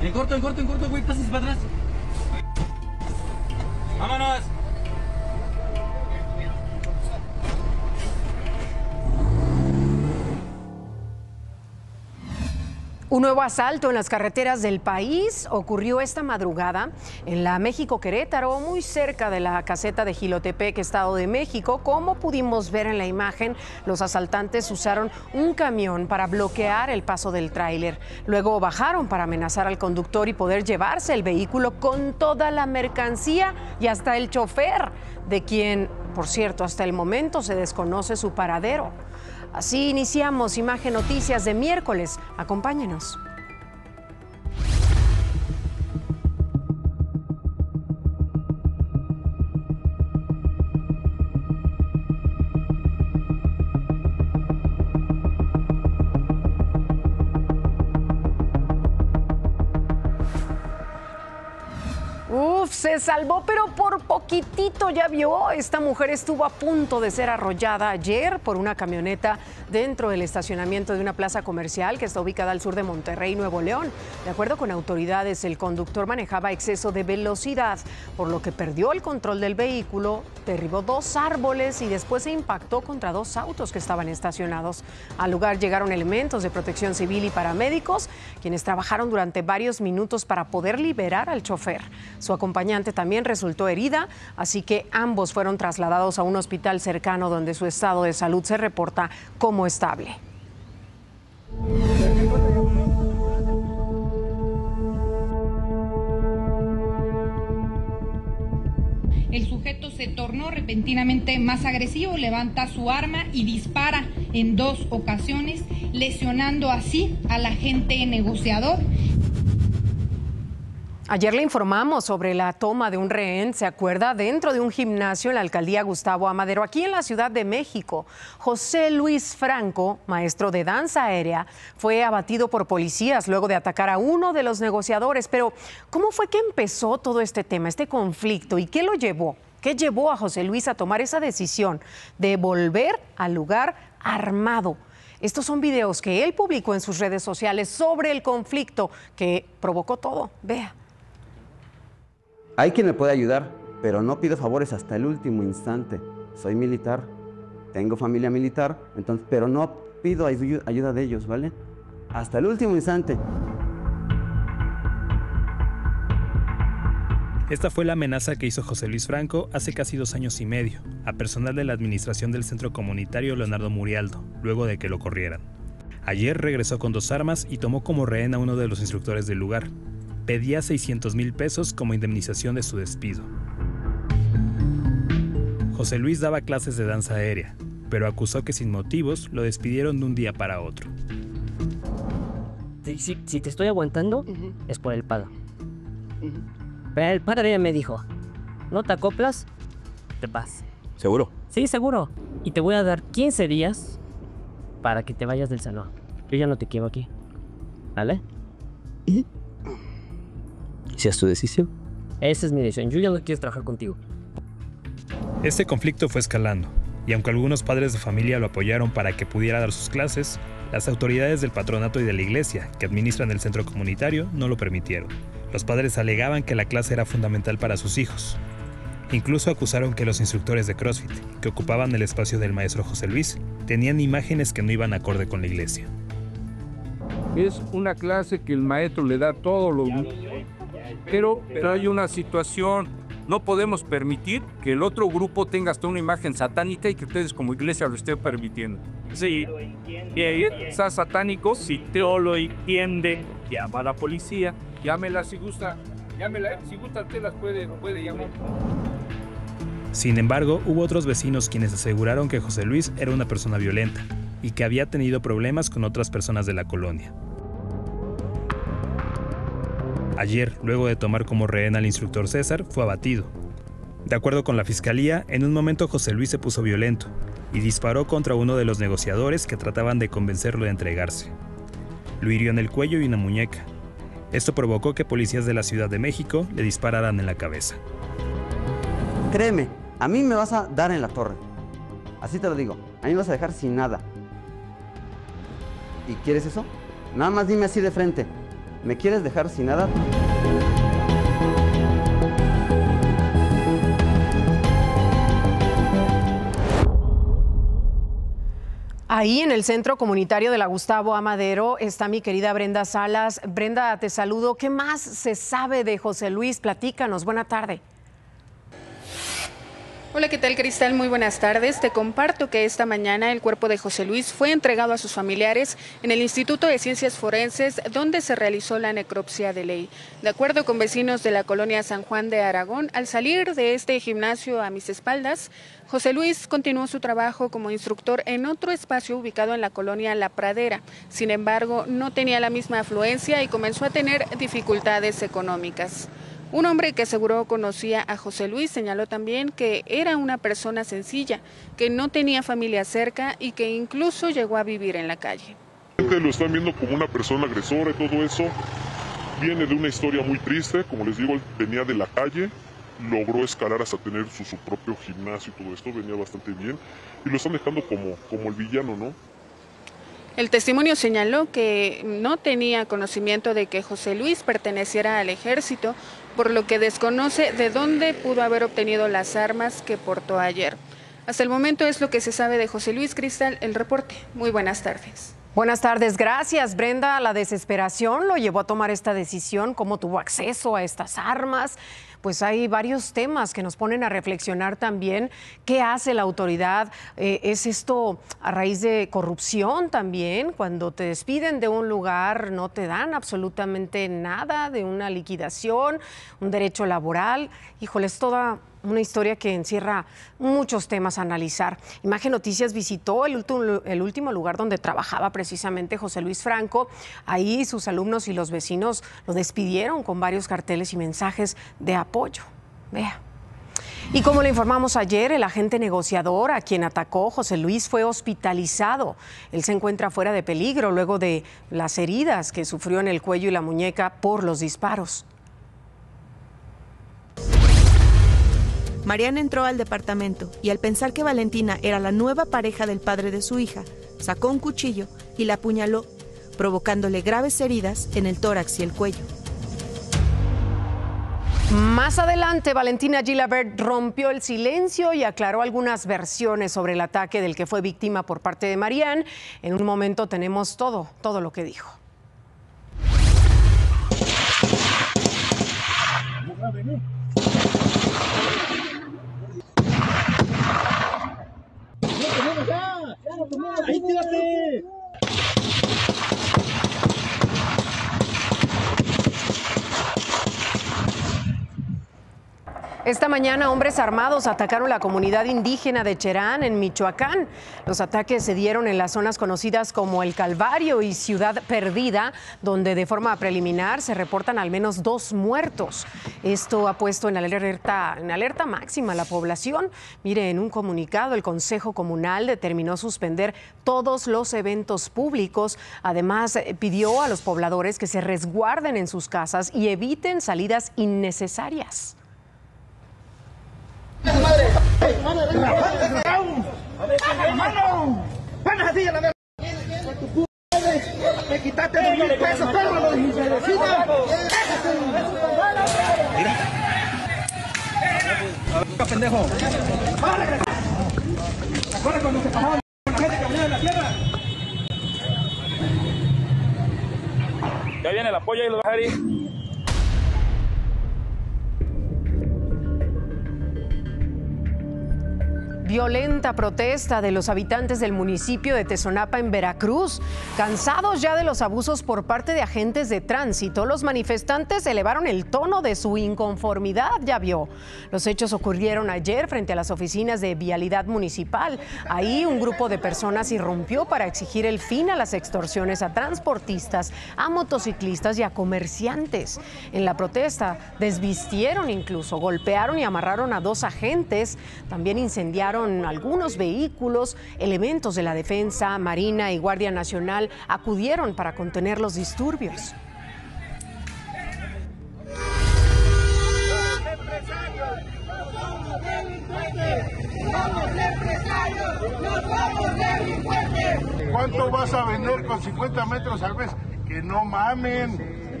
En corto, güey, pásense para atrás. ¡Vámonos! Un nuevo asalto en las carreteras del país ocurrió esta madrugada en la México-Querétaro, muy cerca de la caseta de Jilotepec, Estado de México. Como pudimos ver en la imagen, los asaltantes usaron un camión para bloquear el paso del tráiler. Luego bajaron para amenazar al conductor y poder llevarse el vehículo con toda la mercancía y hasta el chofer, de quien, por cierto, hasta el momento se desconoce su paradero. Así iniciamos Imagen Noticias de miércoles. Acompáñenos. Se salvó, pero por poquitito, ya vio. Esta mujer estuvo a punto de ser arrollada ayer por una camioneta dentro del estacionamiento de una plaza comercial que está ubicada al sur de Monterrey, Nuevo León. De acuerdo con autoridades, el conductor manejaba exceso de velocidad, por lo que perdió el control del vehículo, derribó 2 árboles y después se impactó contra 2 autos que estaban estacionados. Al lugar llegaron elementos de protección civil y paramédicos, quienes trabajaron durante varios minutos para poder liberar al chofer. Su acompañante también resultó herida, así que ambos fueron trasladados a un hospital cercano donde su estado de salud se reporta como estable. El sujeto se tornó repentinamente más agresivo, levanta su arma y dispara en 2 ocasiones, lesionando así al agente negociador. Ayer le informamos sobre la toma de un rehén, ¿se acuerda? Dentro de un gimnasio en la alcaldía Gustavo Amadero, aquí en la Ciudad de México. José Luis Franco, maestro de danza aérea, fue abatido por policías luego de atacar a uno de los negociadores. Pero, ¿cómo fue que empezó todo este tema, este conflicto? ¿Y qué lo llevó? ¿Qué llevó a José Luis a tomar esa decisión de volver al lugar armado? Estos son videos que él publicó en sus redes sociales sobre el conflicto que provocó todo. Vea. Hay quien me puede ayudar, pero no pido favores hasta el último instante. Soy militar, tengo familia militar, entonces, pero no pido ayuda de ellos, ¿vale? Hasta el último instante. Esta fue la amenaza que hizo José Luis Franco hace casi 2 años y medio a personal de la administración del Centro Comunitario Leonardo Murialdo, luego de que lo corrieran. Ayer regresó con 2 armas y tomó como rehén a uno de los instructores del lugar. Pedía 600,000 pesos como indemnización de su despido. José Luis daba clases de danza aérea, pero acusó que sin motivos lo despidieron de un día para otro. Si te estoy aguantando, es por el pago. Pero el padre me dijo, no te acoplas, te vas. ¿Seguro? Sí, seguro. Y te voy a dar 15 días para que te vayas del salón. Yo ya no te quiero aquí. ¿Vale? ¿Si es tu decisión? Esa es mi decisión. Yo ya no quiero trabajar contigo. Este conflicto fue escalando, y aunque algunos padres de familia lo apoyaron para que pudiera dar sus clases, las autoridades del patronato y de la iglesia, que administran el centro comunitario, no lo permitieron. Los padres alegaban que la clase era fundamental para sus hijos. Incluso acusaron que los instructores de CrossFit, que ocupaban el espacio del maestro José Luis, tenían imágenes que no iban acorde con la iglesia. Es una clase que el maestro le da todo lo... Pero hay una situación, no podemos permitir que el otro grupo tenga hasta una imagen satánica y que ustedes como iglesia lo estén permitiendo. Sí, y ahí está satánico, si no lo entiende, llama a la policía, llámela si gusta, usted las puede llamar. Sin embargo, hubo otros vecinos quienes aseguraron que José Luis era una persona violenta y que había tenido problemas con otras personas de la colonia. Ayer, luego de tomar como rehén al instructor César, fue abatido. De acuerdo con la fiscalía, en un momento José Luis se puso violento y disparó contra uno de los negociadores que trataban de convencerlo de entregarse. Lo hirió en el cuello y una muñeca. Esto provocó que policías de la Ciudad de México le dispararan en la cabeza. Créeme, a mí me vas a dar en la torre. Así te lo digo, a mí me vas a dejar sin nada. ¿Y quieres eso? Nada más dime así de frente. ¿Me quieres dejar sin nada? Ahí en el Centro Comunitario de la Gustavo A. Madero está mi querida Brenda Salas. Brenda, te saludo. ¿Qué más se sabe de José Luis? Platícanos. Buena tarde. Hola, ¿qué tal, Cristal? Muy buenas tardes. Te comparto que esta mañana el cuerpo de José Luis fue entregado a sus familiares en el Instituto de Ciencias Forenses, donde se realizó la necropsia de ley. De acuerdo con vecinos de la colonia San Juan de Aragón, al salir de este gimnasio a mis espaldas, José Luis continuó su trabajo como instructor en otro espacio ubicado en la colonia La Pradera. Sin embargo, no tenía la misma afluencia y comenzó a tener dificultades económicas. Un hombre que aseguró conocía a José Luis señaló también que era una persona sencilla, que no tenía familia cerca y que incluso llegó a vivir en la calle. Lo están viendo como una persona agresora y todo eso. Viene de una historia muy triste, como les digo, él venía de la calle, logró escalar hasta tener su propio gimnasio y todo esto, venía bastante bien, y lo están dejando como el villano, ¿no? El testimonio señaló que no tenía conocimiento de que José Luis perteneciera al ejército, por lo que desconoce de dónde pudo haber obtenido las armas que portó ayer. Hasta el momento es lo que se sabe de José Luis. Cristal, el reporte. Muy buenas tardes. Buenas tardes, gracias, Brenda. La desesperación lo llevó a tomar esta decisión. ¿Cómo tuvo acceso a estas armas? Pues hay varios temas que nos ponen a reflexionar también. ¿Qué hace la autoridad? ¿Es esto a raíz de corrupción también? Cuando te despiden de un lugar no te dan absolutamente nada de una liquidación, un derecho laboral. Híjole, es toda una historia que encierra muchos temas a analizar. Imagen Noticias visitó el último lugar donde trabajaba precisamente José Luis Franco. Ahí sus alumnos y los vecinos lo despidieron con varios carteles y mensajes de apoyo. Vea. Y como le informamos ayer, el agente negociador a quien atacó José Luis fue hospitalizado. Él se encuentra fuera de peligro luego de las heridas que sufrió en el cuello y la muñeca por los disparos. Mariana entró al departamento y al pensar que Valentina era la nueva pareja del padre de su hija, sacó un cuchillo y la apuñaló, provocándole graves heridas en el tórax y el cuello. Más adelante, Valentina Gilabert rompió el silencio y aclaró algunas versiones sobre el ataque del que fue víctima por parte de Mariana. En un momento tenemos todo lo que dijo. ¡Ahí quédate! Esta mañana, hombres armados atacaron la comunidad indígena de Cherán, en Michoacán. Los ataques se dieron en las zonas conocidas como El Calvario y Ciudad Perdida, donde de forma preliminar se reportan al menos 2 muertos. Esto ha puesto en alerta máxima a la población. Mire, en un comunicado, el Consejo Comunal determinó suspender todos los eventos públicos. Además, pidió a los pobladores que se resguarden en sus casas y eviten salidas innecesarias. Me quitaste 2,000 pesos, pendejo. ¿Te acuerdas cuando se pasaban con la gente que venía de la tierra? Ya viene el apoyo y lo dejar ahí. Violenta protesta de los habitantes del municipio de Tezonapa en Veracruz. Cansados ya de los abusos por parte de agentes de tránsito, los manifestantes elevaron el tono de su inconformidad, ya vio. Los hechos ocurrieron ayer frente a las oficinas de Vialidad Municipal. Ahí un grupo de personas irrumpió para exigir el fin a las extorsiones a transportistas, a motociclistas y a comerciantes. En la protesta desvistieron incluso, golpearon y amarraron a 2 agentes, también incendiaron algunos vehículos. Elementos de la Defensa, Marina y Guardia Nacional acudieron para contener los disturbios. ¿Cuánto vas a vender con 50 metros al mes? Que no mamen.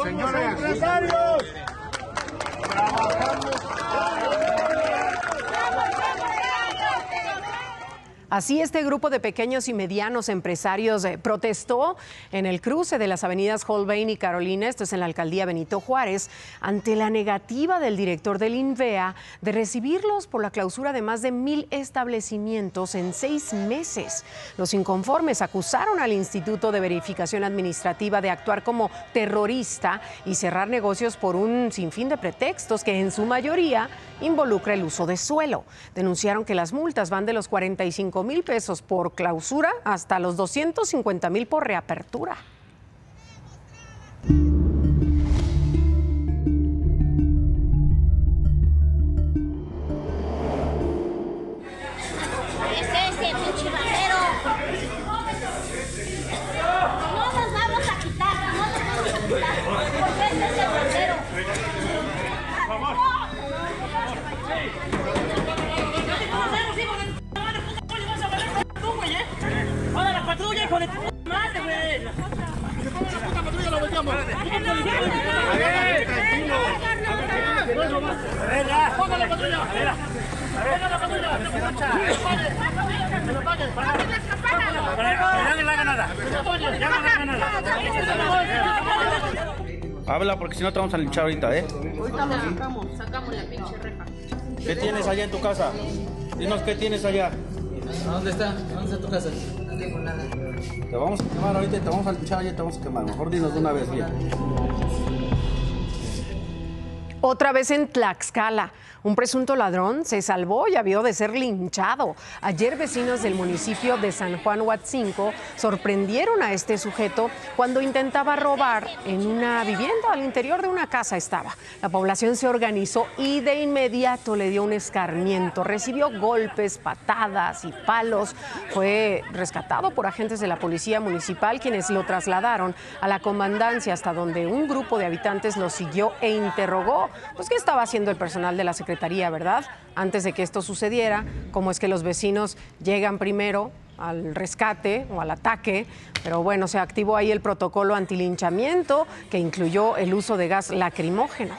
Señores empresarios, Así, este grupo de pequeños y medianos empresarios protestó en el cruce de las avenidas Holbein y Carolina, esto es en la alcaldía Benito Juárez, ante la negativa del director del INVEA de recibirlos por la clausura de más de 1,000 establecimientos en 6 meses. Los inconformes acusaron al Instituto de Verificación Administrativa de actuar como terrorista y cerrar negocios por un sinfín de pretextos que en su mayoría involucra el uso de suelo. Denunciaron que las multas van de los 45,000 pesos por clausura hasta los 250,000 por reapertura. Habla porque si no te vamos a linchar ahorita, ¿eh? Ahorita lo sacamos la pinche reja. ¿Qué tienes allá en tu casa? Dinos qué tienes allá. ¿A dónde está? ¿Dónde está tu casa? No tengo nada. Te vamos a quemar ahorita, te vamos a linchar allá y te vamos a quemar. Mejor dinos de una vez bien. Otra vez en Tlaxcala, un presunto ladrón se salvó y avió de ser linchado. Ayer vecinos del municipio de San Juan Huatzinco sorprendieron a este sujeto cuando intentaba robar en una vivienda, al interior de una casa estaba. La población se organizó y de inmediato le dio un escarmiento. Recibió golpes, patadas y palos. Fue rescatado por agentes de la policía municipal, quienes lo trasladaron a la comandancia, hasta donde un grupo de habitantes lo siguió e interrogó. Pues, ¿qué estaba haciendo el personal de la Secretaría, verdad? Antes de que esto sucediera, ¿cómo es que los vecinos llegan primero al rescate o al ataque? Pero bueno, se activó ahí el protocolo antilinchamiento, que incluyó el uso de gas lacrimógeno.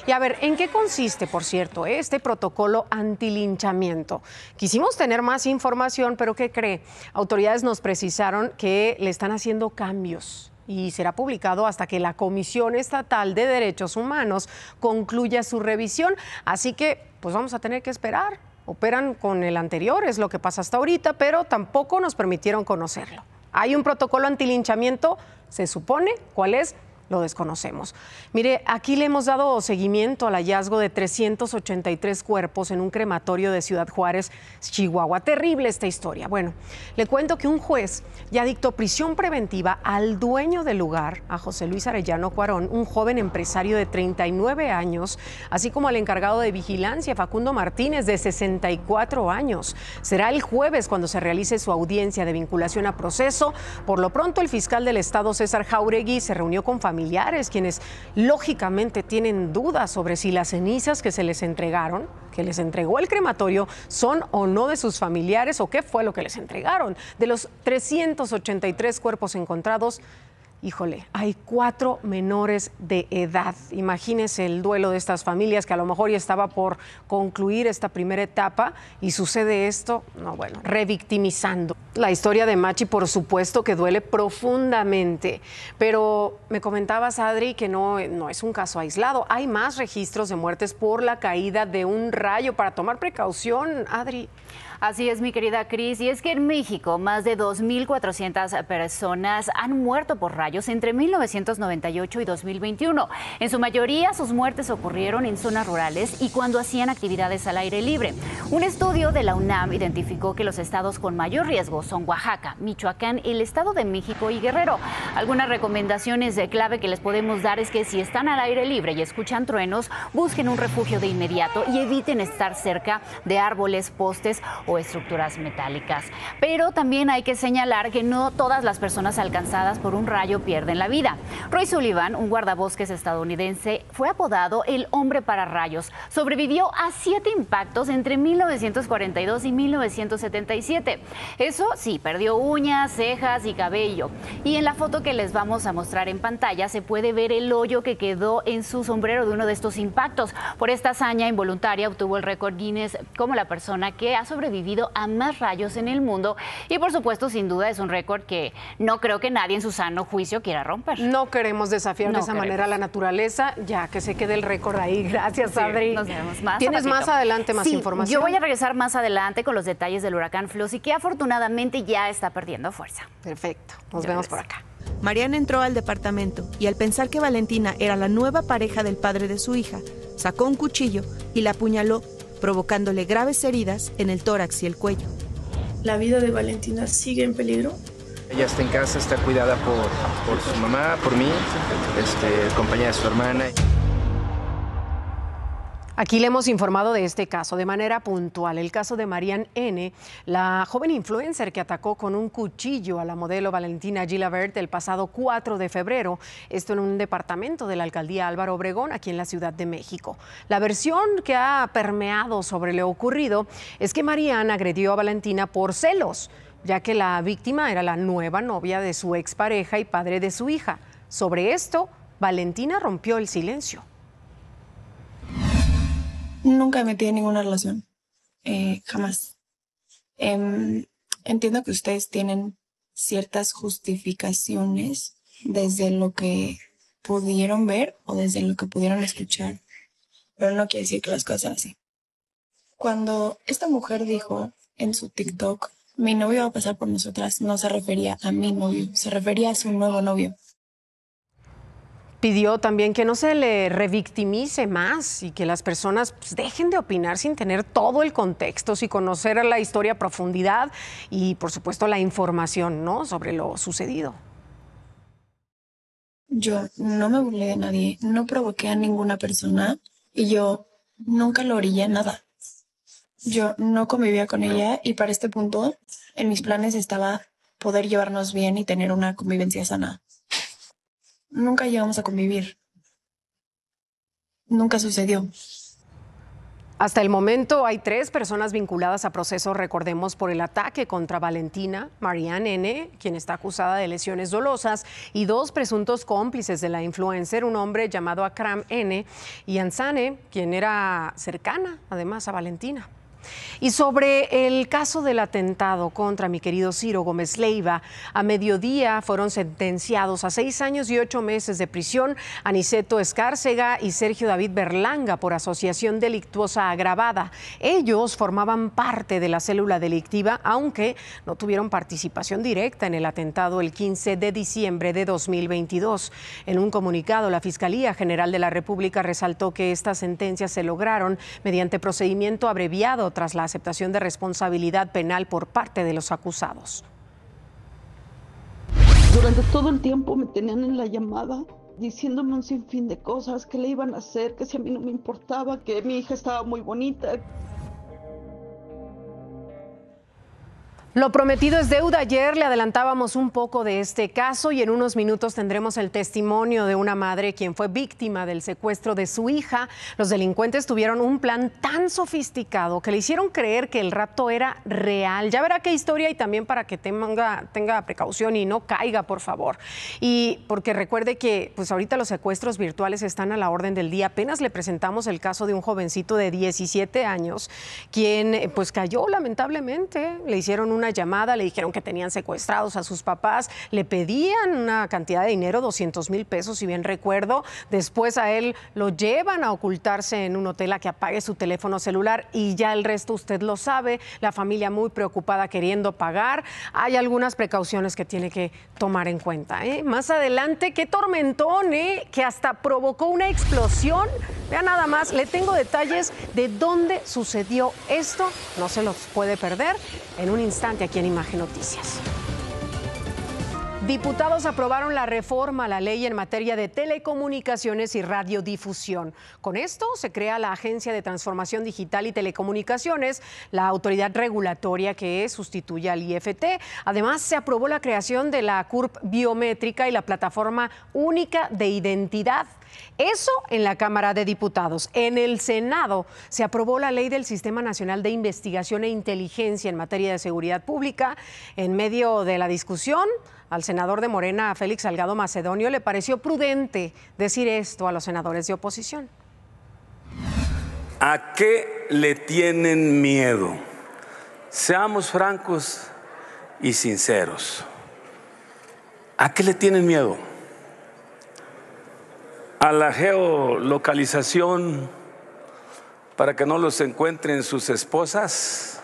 Y a ver, ¿en qué consiste, por cierto, este protocolo antilinchamiento? Quisimos tener más información, pero ¿qué cree? Autoridades nos precisaron que le están haciendo cambios y será publicado hasta que la Comisión Estatal de Derechos Humanos concluya su revisión. Así que, pues vamos a tener que esperar. Operan con el anterior, es lo que pasa hasta ahorita, pero tampoco nos permitieron conocerlo. Hay un protocolo antilinchamiento, se supone, ¿cuál es? Lo desconocemos. Mire, aquí le hemos dado seguimiento al hallazgo de 383 cuerpos en un crematorio de Ciudad Juárez, Chihuahua. Terrible esta historia. Bueno, le cuento que un juez ya dictó prisión preventiva al dueño del lugar, a José Luis Arellano Cuarón, un joven empresario de 39 años, así como al encargado de vigilancia, Facundo Martínez, de 64 años. Será el jueves cuando se realice su audiencia de vinculación a proceso. Por lo pronto, el fiscal del Estado, César Jauregui, se reunió con familiares, quienes lógicamente tienen dudas sobre si las cenizas que se les entregaron, que les entregó el crematorio, son o no de sus familiares o qué fue lo que les entregaron. De los 383 cuerpos encontrados, híjole, hay 4 menores de edad. Imagínense el duelo de estas familias, que a lo mejor ya estaba por concluir esta primera etapa y sucede esto, no, bueno, revictimizando. La historia de Machi, por supuesto, que duele profundamente, pero me comentabas, Adri, que no es un caso aislado. Hay más registros de muertes por la caída de un rayo. Para tomar precaución, Adri. Así es, mi querida Cris, y es que en México más de 2,400 personas han muerto por rayos entre 1998 y 2021. En su mayoría, sus muertes ocurrieron en zonas rurales y cuando hacían actividades al aire libre. Un estudio de la UNAM identificó que los estados con mayor riesgo son Oaxaca, Michoacán, el Estado de México y Guerrero. Algunas recomendaciones de clave que les podemos dar es que si están al aire libre y escuchan truenos, busquen un refugio de inmediato y eviten estar cerca de árboles, postes o estructuras metálicas. Pero también hay que señalar que no todas las personas alcanzadas por un rayo pierden la vida. Roy Sullivan, un guardabosques estadounidense, fue apodado el hombre para rayos. Sobrevivió a 7 impactos entre 1942 y 1977. Eso sí, perdió uñas, cejas y cabello. Y en la foto que les vamos a mostrar en pantalla se puede ver el hoyo que quedó en su sombrero de uno de estos impactos. Por esta hazaña involuntaria obtuvo el récord Guinness como la persona que ha sobrevivido a más rayos en el mundo. Y por supuesto, sin duda, es un récord que no creo que nadie en su sano juicio quiera romper. No queremos desafiar de esa manera a la naturaleza, ya que se quede el récord ahí. Gracias, Adri. Nos vemos más. ¿Tienes más adelante más información? Yo voy a regresar más adelante con los detalles del huracán Flossie, que afortunadamente ya está perdiendo fuerza. Perfecto. Nos vemos por acá. Mariana entró al departamento y al pensar que Valentina era la nueva pareja del padre de su hija, sacó un cuchillo y la apuñaló, provocándole graves heridas en el tórax y el cuello. La vida de Valentina sigue en peligro. Ella está en casa, está cuidada por su mamá, por mí, compañía de su hermana. Aquí le hemos informado de este caso de manera puntual, el caso de Marianne N., la joven influencer que atacó con un cuchillo a la modelo Valentina Gilabert el pasado 4 de febrero, esto en un departamento de la alcaldía Álvaro Obregón, aquí en la Ciudad de México. La versión que ha permeado sobre lo ocurrido es que Marianne agredió a Valentina por celos, ya que la víctima era la nueva novia de su expareja y padre de su hija. Sobre esto, Valentina rompió el silencio. Nunca me metí en ninguna relación, jamás. Entiendo que ustedes tienen ciertas justificaciones desde lo que pudieron ver o desde lo que pudieron escuchar, pero no quiere decir que las cosas sean así. Cuando esta mujer dijo en su TikTok, mi novio va a pasar por nosotras, no se refería a mi novio, se refería a su nuevo novio. Pidió también que no se le revictimice más y que las personas dejen de opinar sin tener todo el contexto, sin conocer la historia a profundidad y, por supuesto, la información, ¿no?, sobre lo sucedido. Yo no me burlé de nadie, no provoqué a ninguna persona y yo nunca lo orillé a nada. Yo no convivía con ella y para este punto en mis planes estaba poder llevarnos bien y tener una convivencia sana. Nunca llegamos a convivir. Nunca sucedió. Hasta el momento hay 3 personas vinculadas a proceso, recordemos, por el ataque contra Valentina, Marianne N., quien está acusada de lesiones dolosas, y 2 presuntos cómplices de la influencer, un hombre llamado Akram N. y Ansane, quien era cercana, además, a Valentina. Y sobre el caso del atentado contra mi querido Ciro Gómez Leiva, a mediodía fueron sentenciados a 6 años y 8 meses de prisión Aniceto Escárcega y Sergio David Berlanga por asociación delictuosa agravada. Ellos formaban parte de la célula delictiva, aunque no tuvieron participación directa en el atentado el 15 de diciembre de 2022. En un comunicado, la Fiscalía General de la República resaltó que estas sentencias se lograron mediante procedimiento abreviado tras la aceptación de responsabilidad penal por parte de los acusados. Durante todo el tiempo me tenían en la llamada diciéndome un sinfín de cosas, que le iban a hacer, que si a mí no me importaba, que mi hija estaba muy bonita. Lo prometido es deuda. Ayer le adelantábamos un poco de este caso y en unos minutos tendremos el testimonio de una madre quien fue víctima del secuestro de su hija. Los delincuentes tuvieron un plan tan sofisticado que le hicieron creer que el rapto era real. Ya verá qué historia y también para que tenga precaución y no caiga, por favor. Y porque recuerde que pues ahorita los secuestros virtuales están a la orden del día. Apenas le presentamos el caso de un jovencito de 17 años quien pues cayó lamentablemente. Le hicieron una llamada, le dijeron que tenían secuestrados a sus papás, le pedían una cantidad de dinero, 200,000 pesos, si bien recuerdo. Después a él lo llevan a ocultarse en un hotel a que apague su teléfono celular y ya el resto usted lo sabe. La familia muy preocupada queriendo pagar. Hay algunas precauciones que tiene que tomar en cuenta, ¿eh? Más adelante, qué tormentón, que hasta provocó una explosión. Vea nada más, le tengo detalles de dónde sucedió esto. No se los puede perder en un instante aquí en Imagen Noticias. Diputados aprobaron la reforma a la ley en materia de telecomunicaciones y radiodifusión. Con esto se crea la Agencia de Transformación Digital y Telecomunicaciones, la autoridad regulatoria que sustituye al IFT. Además, se aprobó la creación de la CURP biométrica y la plataforma única de identidad. Eso en la Cámara de Diputados. En el Senado se aprobó la Ley del Sistema Nacional de Investigación e Inteligencia en materia de seguridad pública. En medio de la discusión, al senador de Morena, Félix Salgado Macedonio, le pareció prudente decir esto a los senadores de oposición. ¿A qué le tienen miedo? Seamos francos y sinceros. ¿A qué le tienen miedo? ¿A la geolocalización para que no los encuentren sus esposas?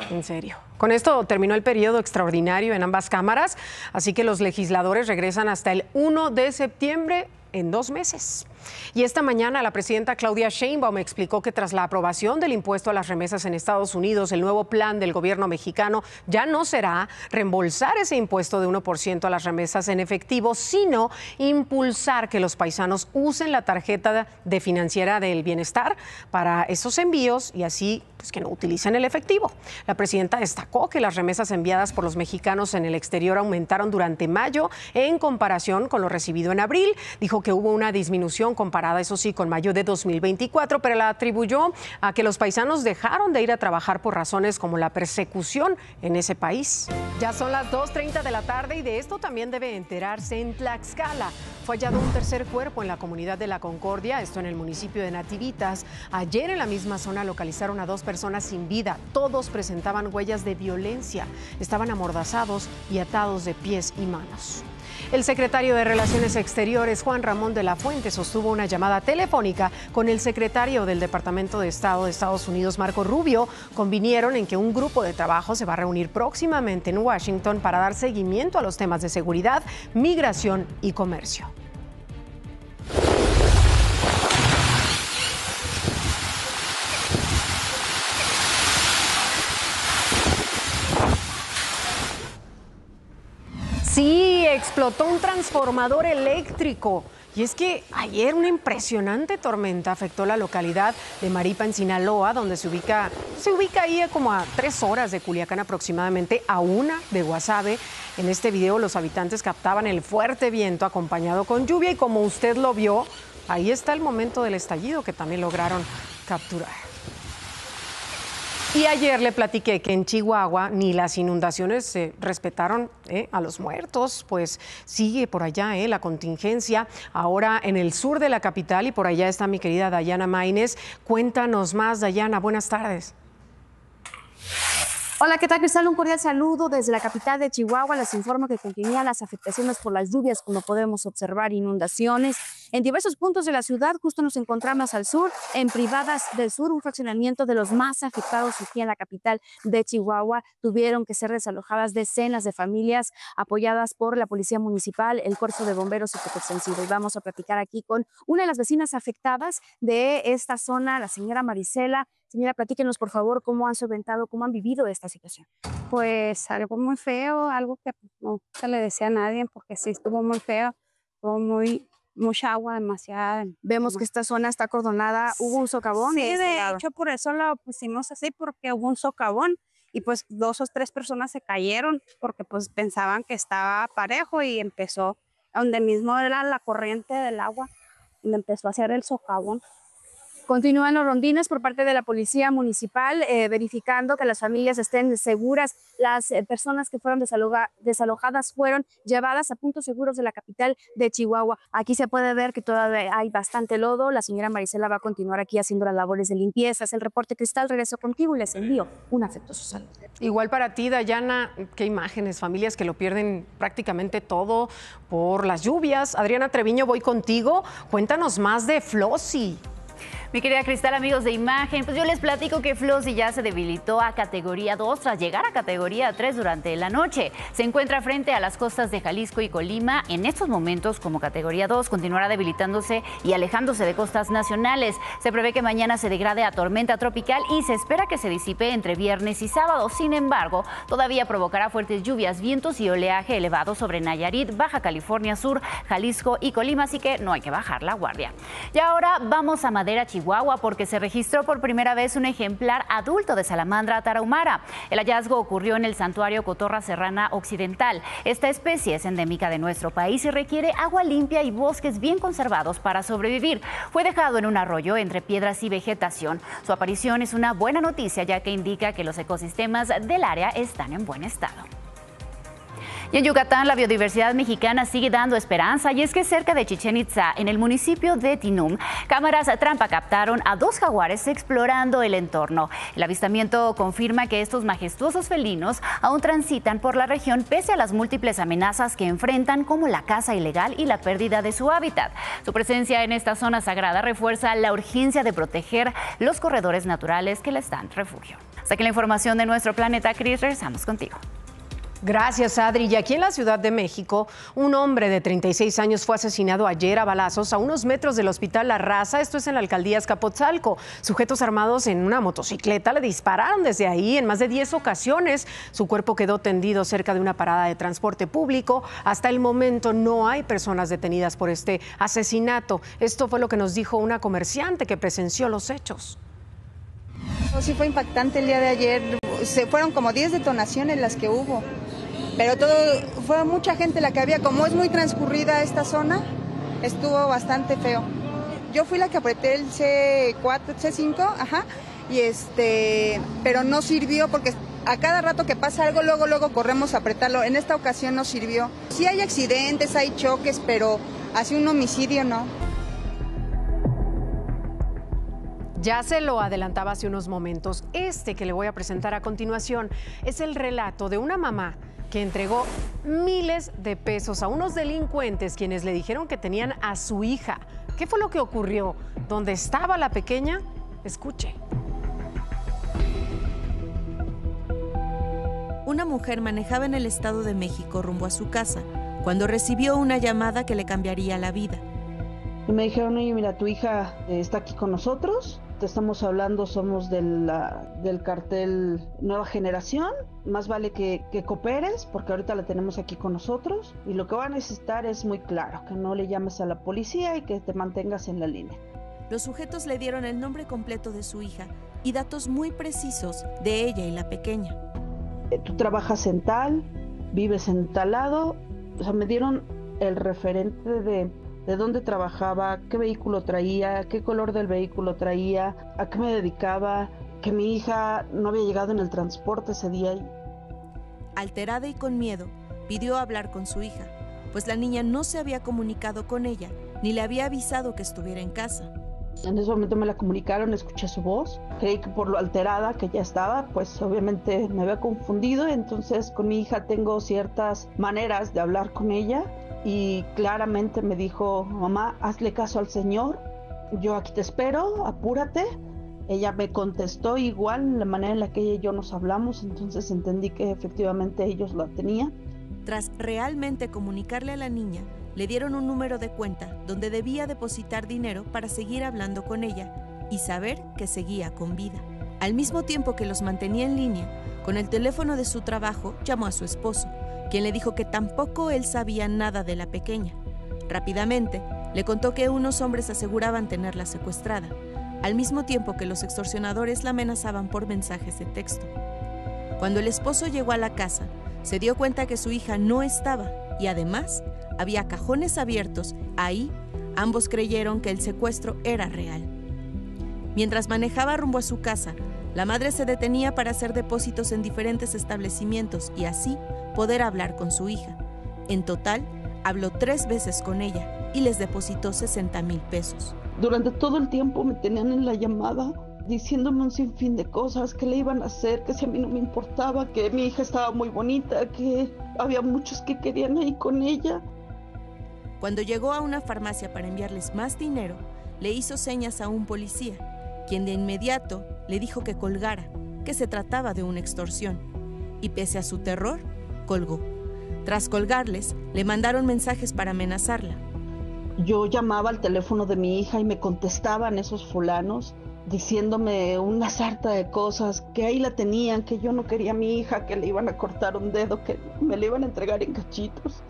En serio. Con esto terminó el periodo extraordinario en ambas cámaras, así que los legisladores regresan hasta el 1 de septiembre, en 2 meses. Y esta mañana la presidenta Claudia Sheinbaum explicó que tras la aprobación del impuesto a las remesas en Estados Unidos, el nuevo plan del gobierno mexicano ya no será reembolsar ese impuesto de 1% a las remesas en efectivo, sino impulsar que los paisanos usen la tarjeta de financiera del bienestar para esos envíos y así que no utilicen el efectivo. La presidenta destacó que las remesas enviadas por los mexicanos en el exterior aumentaron durante mayo en comparación con lo recibido en abril. Dijo que hubo una disminución comparada, eso sí, con mayo de 2024, pero la atribuyó a que los paisanos dejaron de ir a trabajar por razones como la persecución en ese país. Ya son las 2:30 de la tarde y de esto también debe enterarse. En Tlaxcala fue hallado un tercer cuerpo en la comunidad de La Concordia, esto en el municipio de Nativitas. Ayer en la misma zona localizaron a 2 personas sin vida. Todos presentaban huellas de violencia. Estaban amordazados y atados de pies y manos. El secretario de Relaciones Exteriores, Juan Ramón de la Fuente, sostuvo una llamada telefónica con el secretario del Departamento de Estado de Estados Unidos, Marco Rubio. Convinieron en que un grupo de trabajo se va a reunir próximamente en Washington para dar seguimiento a los temas de seguridad, migración y comercio. Sí, explotó un transformador eléctrico. Y es que ayer una impresionante tormenta afectó la localidad de Maripa, en Sinaloa, donde se ubica ahí como a 3 horas de Culiacán, aproximadamente a 1 de Guasave. En este video los habitantes captaban el fuerte viento acompañado con lluvia y como usted lo vio, ahí está el momento del estallido que también lograron capturar. Y ayer le platiqué que en Chihuahua ni las inundaciones respetaron a los muertos, pues sigue por allá la contingencia, ahora en el sur de la capital, y por allá está mi querida Dayana Maínez. Cuéntanos más, Dayana, buenas tardes. Hola, ¿qué tal, Cristal? Un cordial saludo desde la capital de Chihuahua. Les informo que continúan las afectaciones por las lluvias, como podemos observar, inundaciones en diversos puntos de la ciudad. Justo nos encontramos al sur, en Privadas del Sur, un fraccionamiento de los más afectados aquí en la capital de Chihuahua. Tuvieron que ser desalojadas decenas de familias apoyadas por la Policía Municipal, el Cuerpo de Bomberos y Protección Civil. Y vamos a platicar aquí con una de las vecinas afectadas de esta zona, la señora Marisela. Señora, platíquenos, por favor, cómo han solventado, cómo han vivido esta situación. Pues algo muy feo, algo que no se le decía a nadie, porque sí estuvo muy feo, estuvo mucha agua, demasiada. Vemos que esta zona está acordonada, ¿hubo un socavón? Sí, de hecho por eso lo pusimos así, porque hubo un socavón y pues 2 o 3 personas se cayeron porque pues pensaban que estaba parejo y empezó, donde mismo era la corriente del agua, donde empezó a hacer el socavón. Continúan los rondines por parte de la Policía Municipal, verificando que las familias estén seguras. Las personas que fueron desalojadas fueron llevadas a puntos seguros de la capital de Chihuahua. Aquí se puede ver que todavía hay bastante lodo. La señora Marisela va a continuar aquí haciendo las labores de limpieza. Es el reporte, Cristal. Regreso contigo y les envío un afectuoso saludo. Igual para ti, Dayana, qué imágenes, familias que lo pierden prácticamente todo por las lluvias. Adriana Treviño, voy contigo. Cuéntanos más de Flossie. Mi querida Cristal, amigos de Imagen, pues yo les platico que Flossi ya se debilitó a categoría 2 tras llegar a categoría 3 durante la noche. Se encuentra frente a las costas de Jalisco y Colima. En estos momentos, como categoría 2, continuará debilitándose y alejándose de costas nacionales. Se prevé que mañana se degrade a tormenta tropical y se espera que se disipe entre viernes y sábado. Sin embargo, todavía provocará fuertes lluvias, vientos y oleaje elevado sobre Nayarit, Baja California Sur, Jalisco y Colima, así que no hay que bajar la guardia. Y ahora vamos a Madera, Chihuahua, porque se registró por primera vez un ejemplar adulto de salamandra tarahumara. El hallazgo ocurrió en el santuario Cotorra Serrana Occidental. Esta especie es endémica de nuestro país y requiere agua limpia y bosques bien conservados para sobrevivir. Fue dejado en un arroyo entre piedras y vegetación. Su aparición es una buena noticia, ya que indica que los ecosistemas del área están en buen estado. Y en Yucatán, la biodiversidad mexicana sigue dando esperanza, y es que cerca de Chichén Itzá, en el municipio de Tinum, cámaras trampa captaron a 2 jaguares explorando el entorno. El avistamiento confirma que estos majestuosos felinos aún transitan por la región pese a las múltiples amenazas que enfrentan, como la caza ilegal y la pérdida de su hábitat. Su presencia en esta zona sagrada refuerza la urgencia de proteger los corredores naturales que les dan refugio. Hasta aquí la información de nuestro planeta. Cris, regresamos contigo. Gracias, Adri. Y aquí en la Ciudad de México, un hombre de 36 años fue asesinado ayer a balazos a unos metros del Hospital La Raza. Esto es en la alcaldía Azcapotzalco. Sujetos armados en una motocicleta le dispararon desde ahí en más de 10 ocasiones. Su cuerpo quedó tendido cerca de una parada de transporte público. Hasta el momento no hay personas detenidas por este asesinato. Esto fue lo que nos dijo una comerciante que presenció los hechos. Sí, fue impactante el día de ayer. Fueron como 10 detonaciones las que hubo, pero fue mucha gente la que había. Como es muy transcurrida esta zona, estuvo bastante feo. Yo fui la que apreté el C5, pero no sirvió, porque a cada rato que pasa algo, luego corremos a apretarlo. En esta ocasión no sirvió. Sí hay accidentes, hay choques, pero así un homicidio no. Ya se lo adelantaba hace unos momentos. Este que le voy a presentar a continuación es el relato de una mamá que entregó miles de pesos a unos delincuentes quienes le dijeron que tenían a su hija. ¿Qué fue lo que ocurrió? ¿Dónde estaba la pequeña? Escuche. Una mujer manejaba en el Estado de México rumbo a su casa cuando recibió una llamada que le cambiaría la vida. Y me dijeron, oye, mira, tu hija está aquí con nosotros, te estamos hablando, somos del cartel Nueva Generación, más vale que cooperes, porque ahorita la tenemos aquí con nosotros, y lo que va a necesitar es muy claro, que no le llames a la policía y que te mantengas en la línea. Los sujetos le dieron el nombre completo de su hija y datos muy precisos de ella y la pequeña. Tú trabajas en tal, vives en tal lado, o sea, me dieron el referente de dónde trabajaba, qué vehículo traía, qué color del vehículo traía, a qué me dedicaba, que mi hija no había llegado en el transporte ese día. Alterada y con miedo, pidió hablar con su hija, pues la niña no se había comunicado con ella, ni le había avisado que estuviera en casa. En ese momento me la comunicaron, escuché su voz, creí que por lo alterada que ya estaba, pues obviamente me había confundido, entonces con mi hija tengo ciertas maneras de hablar con ella, y claramente me dijo, mamá, hazle caso al señor, yo aquí te espero, apúrate. Ella me contestó igual, la manera en la que ella y yo nos hablamos, entonces entendí que efectivamente ellos la tenían. Tras realmente comunicarle a la niña, le dieron un número de cuenta donde debía depositar dinero para seguir hablando con ella y saber que seguía con vida. Al mismo tiempo que los mantenía en línea, con el teléfono de su trabajo llamó a su esposo, quien le dijo que tampoco él sabía nada de la pequeña. Rápidamente, le contó que unos hombres aseguraban tenerla secuestrada, al mismo tiempo que los extorsionadores la amenazaban por mensajes de texto. Cuando el esposo llegó a la casa, se dio cuenta que su hija no estaba y además había cajones abiertos. Ahí, ambos creyeron que el secuestro era real. Mientras manejaba rumbo a su casa, la madre se detenía para hacer depósitos en diferentes establecimientos y así poder hablar con su hija. En total, habló 3 veces con ella y les depositó 60,000 pesos. Durante todo el tiempo me tenían en la llamada diciéndome un sinfín de cosas, que le iban a hacer, que si a mí no me importaba, que mi hija estaba muy bonita, que había muchos que querían ir con ella. Cuando llegó a una farmacia para enviarles más dinero, le hizo señas a un policía, quien de inmediato le dijo que colgara, que se trataba de una extorsión. Y pese a su terror, colgó. Tras colgarles, le mandaron mensajes para amenazarla. Yo llamaba al teléfono de mi hija y me contestaban esos fulanos diciéndome una sarta de cosas, que ahí la tenían, que yo no quería a mi hija, que le iban a cortar un dedo, que me le iban a entregar en cachitos.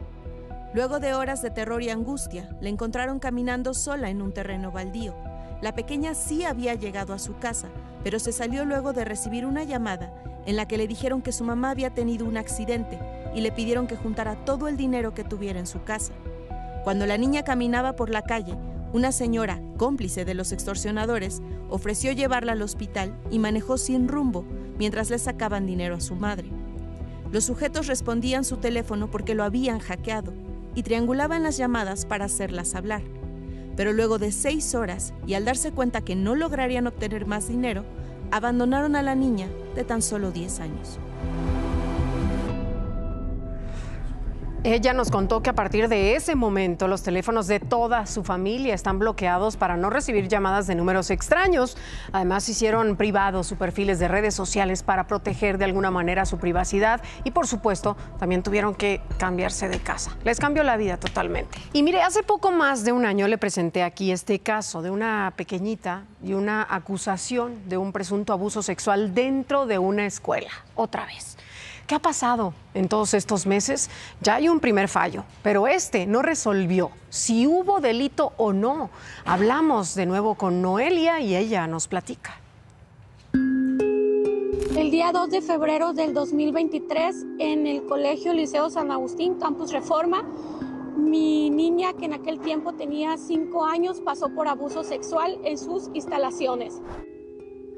Luego de horas de terror y angustia, la encontraron caminando sola en un terreno baldío. La pequeña sí había llegado a su casa, pero se salió luego de recibir una llamada en la que le dijeron que su mamá había tenido un accidente y le pidieron que juntara todo el dinero que tuviera en su casa. Cuando la niña caminaba por la calle, una señora, cómplice de los extorsionadores, ofreció llevarla al hospital y manejó sin rumbo mientras le sacaban dinero a su madre. Los sujetos respondían su teléfono porque lo habían hackeado y triangulaban las llamadas para hacerlas hablar. Pero luego de 6 horas y al darse cuenta que no lograrían obtener más dinero, abandonaron a la niña de tan solo 10 años. Ella nos contó que a partir de ese momento los teléfonos de toda su familia están bloqueados para no recibir llamadas de números extraños. Además, hicieron privados sus perfiles de redes sociales para proteger de alguna manera su privacidad y, por supuesto, también tuvieron que cambiarse de casa. Les cambió la vida totalmente. Y mire, hace poco más de un año le presenté aquí este caso de una pequeñita y una acusación de un presunto abuso sexual dentro de una escuela. Otra vez. ¿Qué ha pasado en todos estos meses? Ya hay un primer fallo, pero este no resolvió si hubo delito o no. Hablamos de nuevo con Noelia y ella nos platica. El día 2 de febrero del 2023, en el Colegio Liceo San Agustín, Campus Reforma, mi niña, que en aquel tiempo tenía 5 años, pasó por abuso sexual en sus instalaciones.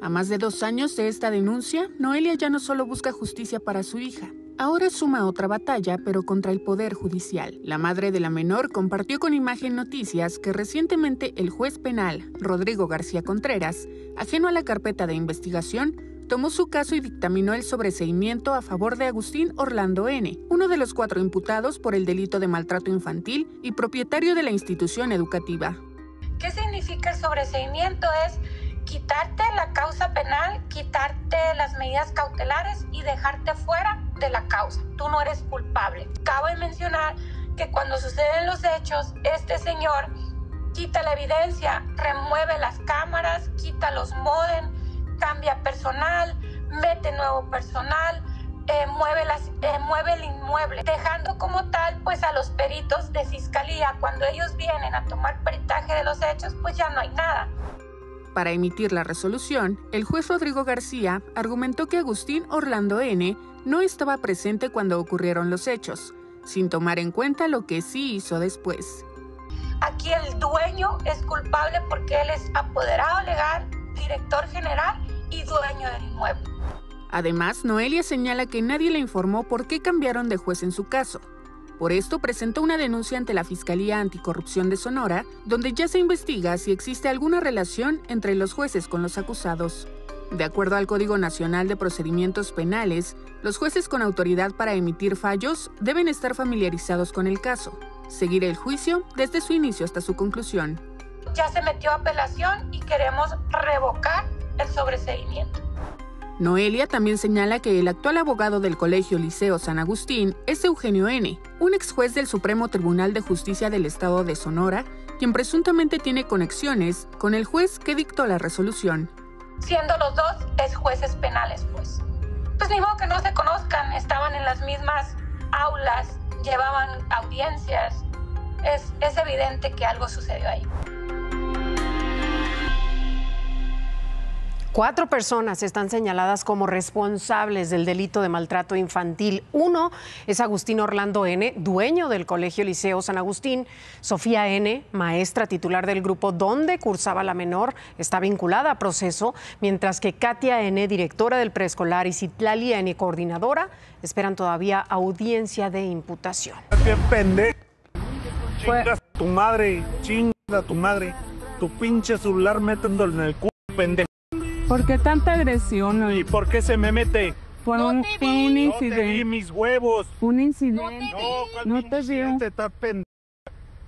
A más de 2 años de esta denuncia, Noelia ya no solo busca justicia para su hija. Ahora suma otra batalla, pero contra el Poder Judicial. La madre de la menor compartió con Imagen Noticias que recientemente el juez penal, Rodrigo García Contreras, ajeno a la carpeta de investigación, tomó su caso y dictaminó el sobreseimiento a favor de Agustín Orlando N., uno de los 4 imputados por el delito de maltrato infantil y propietario de la institución educativa. ¿Qué significa el sobreseimiento? Es quitarte la causa penal, quitarte las medidas cautelares y dejarte fuera de la causa. Tú no eres culpable. Cabe mencionar que cuando suceden los hechos, este señor quita la evidencia, remueve las cámaras, quita los módem, cambia personal, mete nuevo personal, mueve el inmueble, dejando como tal pues a los peritos de fiscalía. Cuando ellos vienen a tomar peritaje de los hechos, pues ya no hay nada. Para emitir la resolución, el juez Rodrigo García argumentó que Agustín Orlando N. no estaba presente cuando ocurrieron los hechos, sin tomar en cuenta lo que sí hizo después. Aquí el dueño es culpable porque él es apoderado legal, director general y dueño del inmueble. Además, Noelia señala que nadie le informó por qué cambiaron de juez en su caso. Por esto presentó una denuncia ante la Fiscalía Anticorrupción de Sonora, donde ya se investiga si existe alguna relación entre los jueces con los acusados. De acuerdo al Código Nacional de Procedimientos Penales, los jueces con autoridad para emitir fallos deben estar familiarizados con el caso, seguir el juicio desde su inicio hasta su conclusión. Ya se metió a apelación y queremos revocar el sobreseimiento. Noelia también señala que el actual abogado del Colegio Liceo San Agustín es Eugenio N., un ex juez del Supremo Tribunal de Justicia del Estado de Sonora, quien presuntamente tiene conexiones con el juez que dictó la resolución. Siendo los dos ex jueces penales, pues ni modo que no se conozcan, estaban en las mismas aulas, llevaban audiencias. Es evidente que algo sucedió ahí. 4 personas están señaladas como responsables del delito de maltrato infantil. Uno es Agustín Orlando N., dueño del Colegio Liceo San Agustín. Sofía N., maestra titular del grupo donde cursaba la menor, está vinculada a proceso, mientras que Katia N., directora del preescolar, y Citlali N., coordinadora, esperan todavía audiencia de imputación. ¡Qué pendejo! Chingas a tu madre, chingas a tu madre. Tu pinche celular mételo en el culo, pendejo. ¿Por qué tanta agresión? ¿Y por qué se me mete? Por un incidente. No te vi mis huevos. Un incidente. No te vio. Está pendejo.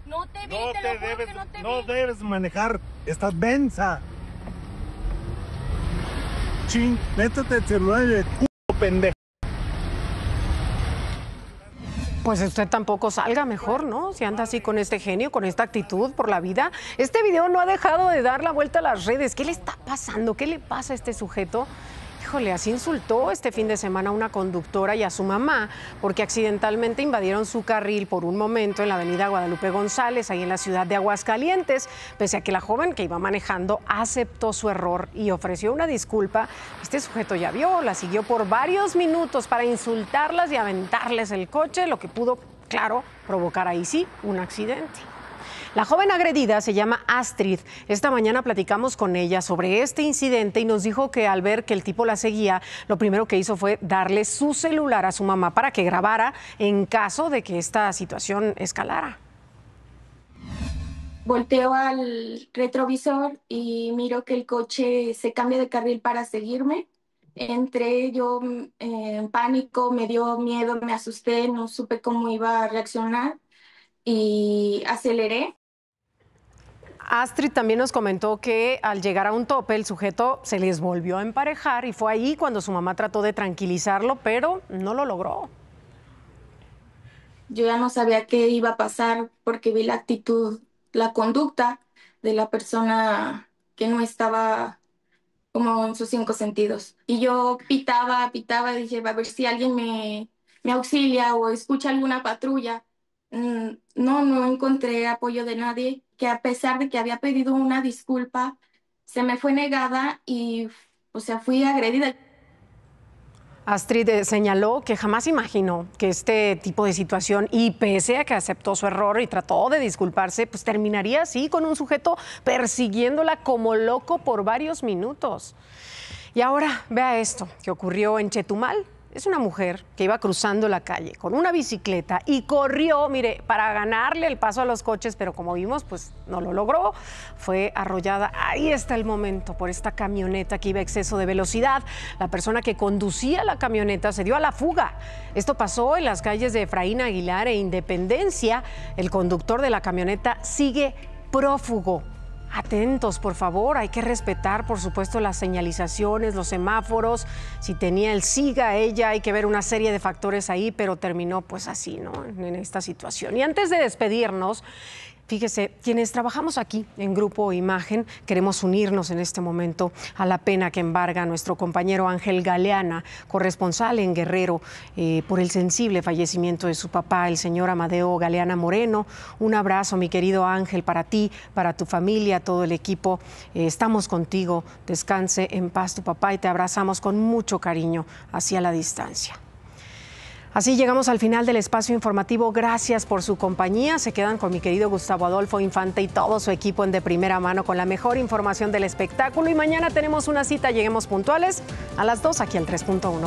No te vi, no debes manejar. Estás mensa. Ching, métete el celular en el culo, pendejo. Pues usted tampoco salga mejor, ¿no? Si anda así con este genio, con esta actitud por la vida. Este video no ha dejado de dar la vuelta a las redes. ¿Qué le está pasando? ¿Qué le pasa a este sujeto? Híjole, así insultó este fin de semana a una conductora y a su mamá porque accidentalmente invadieron su carril por un momento en la avenida Guadalupe González, ahí en la ciudad de Aguascalientes. Pese a que la joven que iba manejando aceptó su error y ofreció una disculpa, este sujeto ya vio, la siguió por varios minutos para insultarlas y aventarles el coche, lo que pudo, claro, provocar ahí sí un accidente. La joven agredida se llama Astrid. Esta mañana platicamos con ella sobre este incidente y nos dijo que al ver que el tipo la seguía, lo primero que hizo fue darle su celular a su mamá para que grabara en caso de que esta situación escalara. Volteo al retrovisor y miro que el coche se cambia de carril para seguirme. Entré yo en pánico, me dio miedo, me asusté, no supe cómo iba a reaccionar y aceleré. Astrid también nos comentó que al llegar a un tope el sujeto se les volvió a emparejar y fue ahí cuando su mamá trató de tranquilizarlo, pero no lo logró. Yo ya no sabía qué iba a pasar porque vi la actitud, la conducta de la persona que no estaba como en sus 5 sentidos. Y yo pitaba, dije, a ver si alguien me auxilia o escucha alguna patrulla. No encontré apoyo de nadie, que a pesar de que había pedido una disculpa, se me fue negada y, o sea, fui agredida. Astrid señaló que jamás imaginó que este tipo de situación, y pese a que aceptó su error y trató de disculparse, pues terminaría así, con un sujeto persiguiéndola como loco por varios minutos. Y ahora vea esto que ocurrió en Chetumal. Es una mujer que iba cruzando la calle con una bicicleta y corrió, mire, para ganarle el paso a los coches, pero como vimos, pues no lo logró. Fue arrollada, ahí está el momento, por esta camioneta que iba a exceso de velocidad. La persona que conducía la camioneta se dio a la fuga. Esto pasó en las calles de Efraín Aguilar e Independencia. El conductor de la camioneta sigue prófugo. Atentos, por favor, hay que respetar, por supuesto, las señalizaciones, los semáforos. Si tenía el siga ella, hay que ver una serie de factores ahí, pero terminó pues así, ¿no? En esta situación. Y antes de despedirnos, fíjese, quienes trabajamos aquí en Grupo Imagen queremos unirnos en este momento a la pena que embarga a nuestro compañero Ángel Galeana, corresponsal en Guerrero, por el sensible fallecimiento de su papá, el señor Amadeo Galeana Moreno. Un abrazo, mi querido Ángel, para ti, para tu familia, todo el equipo. Estamos contigo, descanse en paz tu papá y te abrazamos con mucho cariño hacia la distancia. Así llegamos al final del espacio informativo. Gracias por su compañía. Se quedan con mi querido Gustavo Adolfo Infante y todo su equipo en De Primera Mano con la mejor información del espectáculo. Y mañana tenemos una cita. Lleguemos puntuales a las 2 aquí al 3.1.